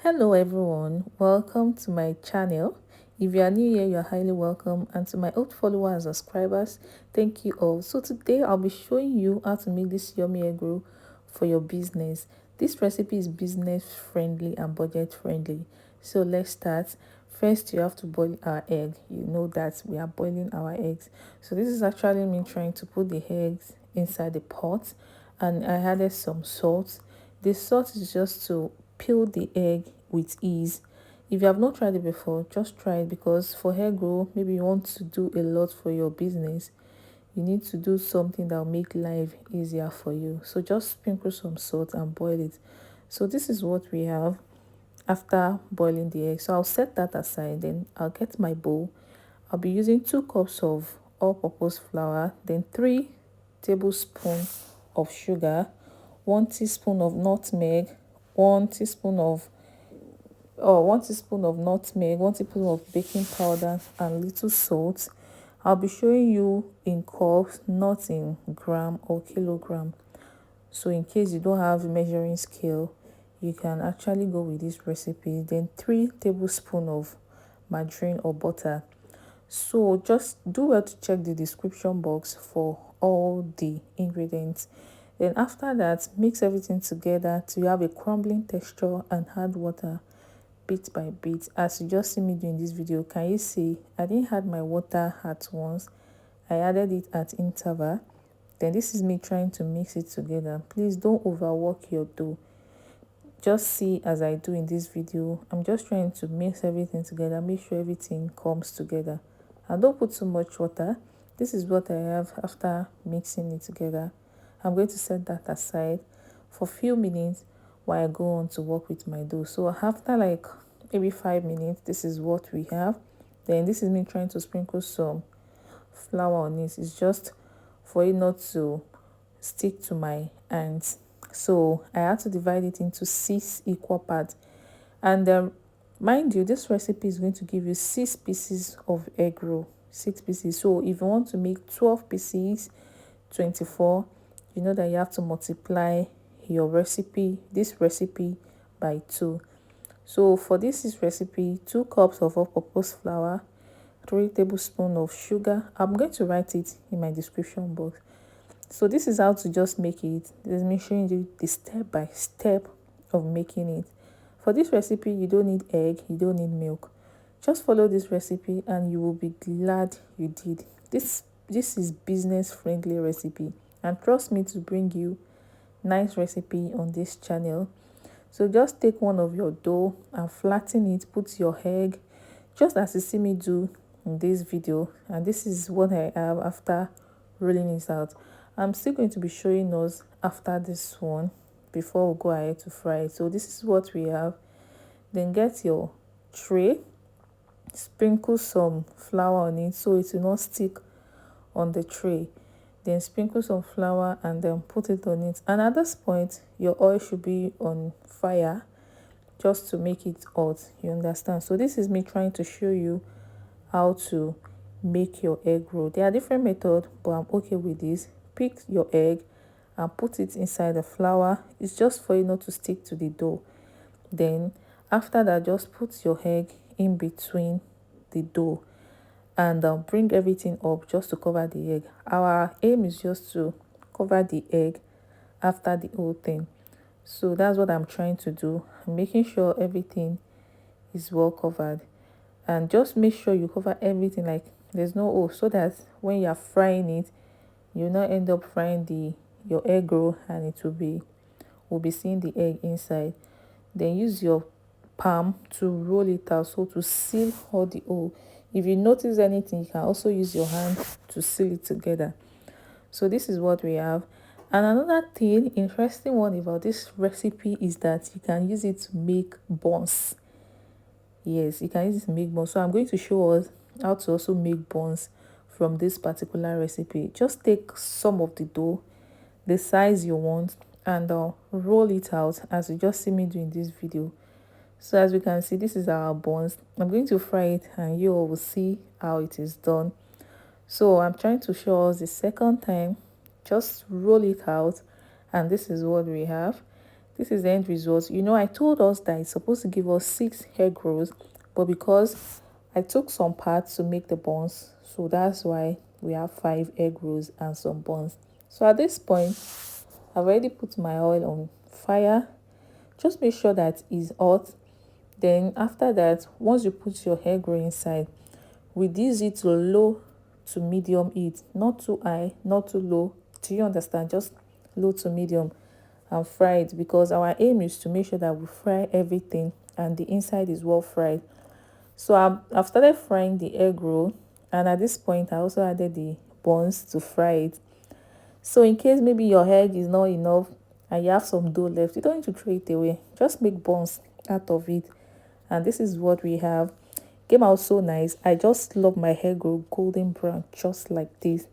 Hello everyone, welcome to my channel. If you are new here, you're highly welcome, and to my old followers and subscribers, thank you all. So today I'll be showing you how to make this yummy egg roll for your business. This recipe is business friendly and budget friendly. So let's start. First, you have to boil our egg. You know that we are boiling our eggs. So this is actually me trying to put the eggs inside the pot, and I added some salt. The salt is just to peel the egg with ease. If you have not tried it before, just try it, because for hair grow, maybe you want to do a lot for your business. You need to do something that will make life easier for you. So just sprinkle some salt and boil it. So this is what we have after boiling the egg. So I'll set that aside. Then I'll get my bowl. I'll be using 2 cups of all-purpose flour, then 3 tablespoons of sugar, 1 teaspoon of nutmeg, 1 teaspoon of 1 teaspoon of baking powder, and little salt. I'll be showing you in cups, not in gram or kilogram. So in case you don't have a measuring scale, you can actually go with this recipe. Then 3 tablespoons of margarine or butter. So just do well to check the description box for all the ingredients. Then after that, mix everything together till you have a crumbling texture, and add water bit by bit. As you just see me doing this video, can you see I didn't add my water at once, I added it at interval. Then this is me trying to mix it together. Please don't overwork your dough. Just see as I do in this video, I'm just trying to mix everything together, make sure everything comes together, and don't put too much water. This is what I have after mixing it together. I'm going to set that aside for a few minutes while I go on to work with my dough. So after like maybe 5 minutes, this is what we have. Then this is me trying to sprinkle some flour on it. It's just for it not to stick to my hands. So I had to divide it into 6 equal parts. And mind you, this recipe is going to give you 6 pieces of egg roll. 6 pieces. So if you want to make 12 pieces, 24, you know that you have to multiply your recipe, this recipe, by 2. So for this is recipe, 2 cups of all-purpose flour, 3 tablespoons of sugar. I'm going to write it in my description box. So this is how to just make it. This is me showing you the step by step of making it. For this recipe, you don't need egg, you don't need milk. Just follow this recipe and you will be glad you did. This is business friendly recipe, and trust me to bring you nice recipe on this channel. So just take one of your dough and flatten it, put your egg, just as you see me do in this video. And this is what I have after rolling it out. I'm still going to be showing us after this one before we go ahead to fry it. So this is what we have. Then get your tray, sprinkle some flour on it so it will not stick on the tray. Then sprinkle some flour and then put it on it. And at this point, your oil should be on fire just to make it hot. You understand? So this is me trying to show you how to make your egg roll. There are different methods, but I'm okay with this. Pick your egg and put it inside the flour. It's just for you not to stick to the dough. Then after that, just put your egg in between the dough and bring everything up just to cover the egg. Our aim is just to cover the egg after the whole thing. So that's what I'm trying to do. I'm making sure everything is well covered, and just make sure you cover everything, like there's no hole, so that when you're frying it, you'll not end up frying your egg roll and it will be seeing the egg inside. Then use your palm to roll it out, so to seal all the hole. If you notice anything, you can also use your hand to seal it together. So this is what we have. And another thing, interesting one about this recipe is that you can use it to make buns. Yes, you can use it to make buns. So I'm going to show us how to also make buns from this particular recipe. Just take some of the dough, the size you want, and roll it out as you just see me do in this video. So as we can see, this is our buns. I'm going to fry it and you all will see how it is done. So I'm trying to show us the second time. Just roll it out, and this is what we have. This is the end result. You know, I told us that it's supposed to give us 6 egg rolls, but because I took some parts to make the buns, so that's why we have 5 egg rolls and some buns. So at this point, I've already put my oil on fire. Just make sure that it's hot. Then after that, once you put your egg roll inside, reduce it to low to medium heat, not too high, not too low. Do you understand? Just low to medium, and fry it, because our aim is to make sure that we fry everything and the inside is well fried. So I've started frying the egg roll, and at this point I also added the buns to fry it. So in case maybe your egg is not enough and you have some dough left, you don't need to throw it away. Just make buns out of it. And this is what we have. Came out so nice. I just love my egg roll golden brown, just like this.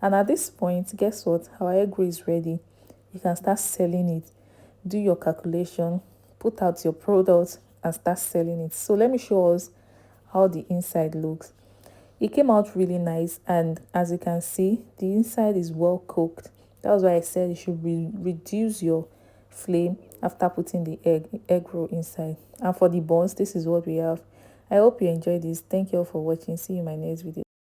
And at this point, guess what? Our egg roll is ready. You can start selling it. Do your calculation, put out your product, and start selling it. So let me show us how the inside looks. It came out really nice, and as you can see, the inside is well cooked. That was why I said you should reduce your flame after putting the egg roll inside. And for the buns, this is what we have. I hope you enjoyed this. Thank you all for watching. See you in my next video.